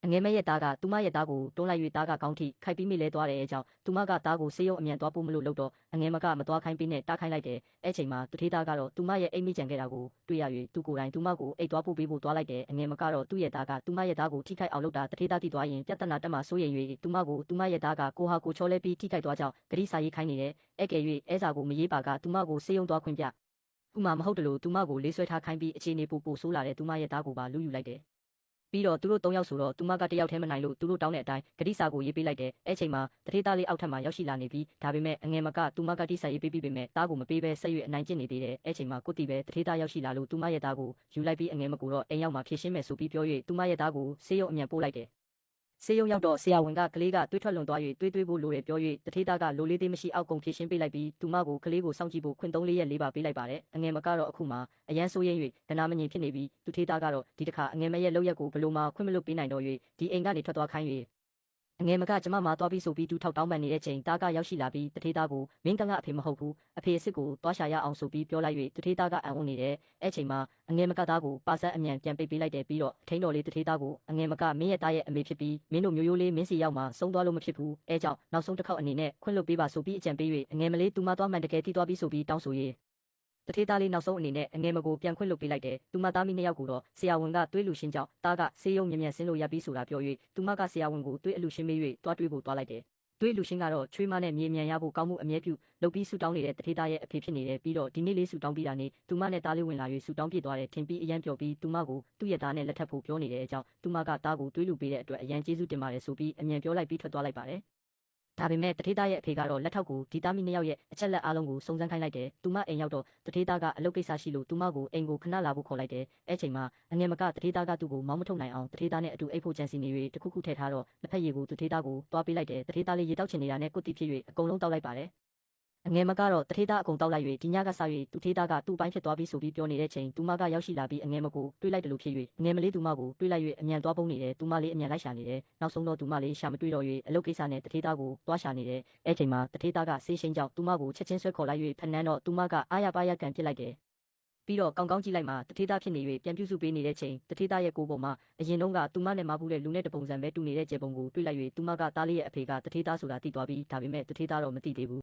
အငယ်မရဲ့သားကသူမရဲ့သားကိုတွန်းလိုက်၍သားကကောင်းထိခိုက်ပြီးမိလဲသွားတဲ့အကြောင်းသူမကသားကိုဆေးရုံအမြန်သွားပို့မလို့တော့အငယ်မကမသွားခိုင်းပေးနဲ့တားခိုင်းလိုက်တယ်အဲ့ချိန်မှာသူထေးသားကတော့သူမရဲ့အိမ်မိကြံခဲ့တာကိုတွေ့ရ၍သူကိုယ်တိုင်သူမကိုအိတ်သွားပို့ပေးဖို့သွားလိုက်တယ်အငယ်မကတော့သူ့ရဲ့သားကသူမရဲ့သားကိုထိခိုက်အောင်လုပ်တာသူထေးသားသိသွားရင်ပြဿနာတက်မှစိုးရိမ်၍သူမကိုသူမရဲ့သားကကိုဟာကိုချောလဲပြီးထိခိုက်သွားကြောင်းဂရိစာရေးခိုင်းနေတယ်အဲ့ကဲ၍အဲစာကိုမရေးပါကသူမကိုဆေးရုံသွားခွင့်ပြသူမမဟုတ်တယ်လို့သူမကိုလေးဆွဲထားခိုင်းပြီးအခြေအနေပိုဆိုးလာတဲ့သူမရဲ့သားကိုပါလူယူလိုက်တယ်ပြီးတော့သူတို့၃ယောက်ဆိုတော့သူမကတယောက်ထဲမနိုင်လို့သူတို့တောင်းတဲ့အတိုင်းဂတိစာကိုရေးပေးလိုက်တယ်အဲ့ချိန်မှာတထေးသားလေးအောက်ထပ်မှာရောက်ရှိလာနေပြီးဒါပေမဲ့အငယ်မကသူမကတိစာရေးပေးပြီးပေမဲ့သားကိုမပေးဘဲဆက်၍အနိုင်ကျင့်နေသေးတယ်အဲ့ချိန်မှာကိုတီပဲတထေးသားရောက်ရှိလာလို့သူမရဲ့သားကိုယူလိုက်ပြီးအငယ်မကိုတော့အိမ်ရောက်မှာဖြည့်ရှင်းမယ်ဆိုပြီးပြော၍သူမရဲ့သားကိုဆေးရုံအမြန်ပို့လိုက်တယ်ဆေးရုံရောက်တော့ဆရာဝန်ကကလေးကတွေးထွက်လွန်သွား၍တွေးဖို့လိုတယ်ပြော၍တထေးသားကလိုလေးသေးမရှိအောက်ကုန်ဖြည့်ရှင်းပေးလိုက်ပြီးသူမကိုကလေးကိုစောင့်ကြည့်ဖို့ခွင့်3-4ရက်ပါပေးလိုက်ပါတယ်အငယ်မကတော့အခုမှအရန်ဆိုးရင်၍ဒနာမငြိမ်ဖြစ်နေပြီးသူထေးသားကတော့ဒီတစ်ခါအငယ်မရဲ့လောက်ရက်ကိုဘလို့မှခွင့်မလွတ်ပေးနိုင်တော့၍ဒီအိမ်ကနေထွက်သွားခိုင်း၍အငယ်မကကျမမှာသွားပြီးဆိုပြီးတူထောက်တောင်းပန်နေတဲ့ချိန်သားကရောက်ရှိလာပြီးတထေးသားကိုမင်းကကအဖေမဟုတ်ဘူးအဖေအစ်စ်ကိုသွားရှာရအောင်ဆိုပြီးပြောလိုက်၍တထေးသားကအံ့ဩနေတယ်အဲ့ချိန်မှာအငယ်မကသားကိုပါဆက်အမြန်ပြန်ပိတ်ပေးလိုက်တယ်ပြီးတော့အထင်းတော်လေးတထေးသားကိုအငယ်မကမင်းရဲ့သားရဲ့အမေဖြစ်ပြီးမင်းတို့မျိုးရိုးလေးမင်းစီရောက်မှဆုံးသွားလို့မဖြစ်ဘူးအဲကြောင့်နောက်ဆုံးတစ်ခေါက်အနေနဲ့ခွင့်လွတ်ပေးပါဆိုပြီးအကြံပေး၍အငယ်မလေးသူမသွားမှန်တကယ်တီးသွားပြီးဆိုပြီးတောင်းဆို၍တထေးသားလေးနောက်ဆုံးအနေနဲ့အငယ်မကိုပြန်ခွင့်လွတ်ပေးလိုက်တယ်သူမသားမိ2ယောက်ကိုတော့ဆရာဝန်ကတွေးလူရှင်းကြောင်းသားကဆေးရုံမြန်ဆင်းလို့ရပြီးဆိုတာပြော၍သူမကဆရာဝန်ကိုတွေးအလူရှင်းမေး၍တွားတွေးဖို့တွားလိုက်တယ်တွေးလူရှင်းကတော့ချွေးမနဲ့မြေမြန်ရဖို့ကောင်းမှုအမြဲပြုလုပ်ပြီးဆူတောင်းနေတဲ့တထေးသားရဲ့အဖေဖြစ်နေတယ်ပြီးတော့ဒီနေ့လေးဆူတောင်းပြီးတာနဲ့သူမနဲ့သားလေးဝင်လာ၍ဆူတောင်းပြသွားတယ်ထင်ပြီးအရန်ပြောပြီးသူမကိုသူ့ရဲ့သားနဲ့လက်ထပ်ဖို့ပြောနေတဲ့အကြောင်းသူမကသားကိုတွေးလူပေးတဲ့အတွက်အရန်ကျေးဇူးတင်ပါတယ်ဆိုပြီးအမြန်ပြောလိုက်ပြီးထွက်သွားလိုက်ပါတယ်ဒါပေမဲ့တထေးသားရဲ့အဖေကတော့လက်ထောက်ကိုဒီသားမိ2ယောက်ရဲ့အချက်လက်အားလုံးကိုစုံစမ်းခိုင်းလိုက်တယ်။သူမအိမ်ရောက်တော့တထေးသားကအလုပ်ကိစ္စရှိလို့သူမကိုအိမ်ကိုခဏလာဖို့ခေါ်လိုက်တယ်။အဲ့ချိန်မှာအငယ်မကတထေးသားကသူ့ကိုမောင်းမထုတ်နိုင်အောင်တထေးသားနဲ့အတူအိပ်ဖို့ကြံစီနေ၍တခုခုထည့်ထားတော့လက်ဖက်ရည်ကိုတထေးသားကိုတွားပေးလိုက်တယ်။တထေးသားလေးရေတောက်ချင်နေတာနဲ့ကုတ်တိဖြစ်၍အကုန်လုံးတောက်လိုက်ပါတယ်။အငယ်မကတော့တထေးသားအကုန်တောက်လိုက်၍ဒီညကစ၍သူထေးသားကသူ့ပိုင်းဖြစ်သွားပြီးဆိုပြီးပြောနေတဲ့ချိန်သူမကရောက်ရှိလာပြီးအငယ်မကိုတွေးလိုက်တယ်လို့ဖြစ်၍အငယ်မလေးသူမကိုတွေးလိုက်၍အမြန်သွားပုံနေတယ်သူမလေးအမြန်လိုက်ရှာနေတယ်နောက်ဆုံးတော့သူမလေးရှာမတွေ့တော့၍အလုပ်ကိစ္စနဲ့တထေးသားကိုသွားရှာနေတယ်အဲ့ချိန်မှာတထေးသားကဆေးရှင်းကြောင့်သူမကိုချက်ချင်းဆွဲခေါ်လိုက်၍ဖနန်းတော့သူမကအားရပါးရကန်ပစ်လိုက်တယ်ပြီးတော့ကောင်းကောင်းကြည့်လိုက်မှတထေးသားဖြစ်နေ၍ပြန်ပြုစုပေးနေတဲ့ချိန်တထေးသားရဲ့ကိုယ်ပေါ်မှာအရင်တုန်းကသူမနဲ့မပူးတဲ့လူနဲ့တပုံစံပဲတူနေတဲ့ကျေပုံကိုတွေ့လိုက်၍သူမကသားလေးရဲ့အဖေကတထေးသားဆိုတာသိသွားပြီးဒါပေမဲ့တထေးသားတော့မသိသေးဘူး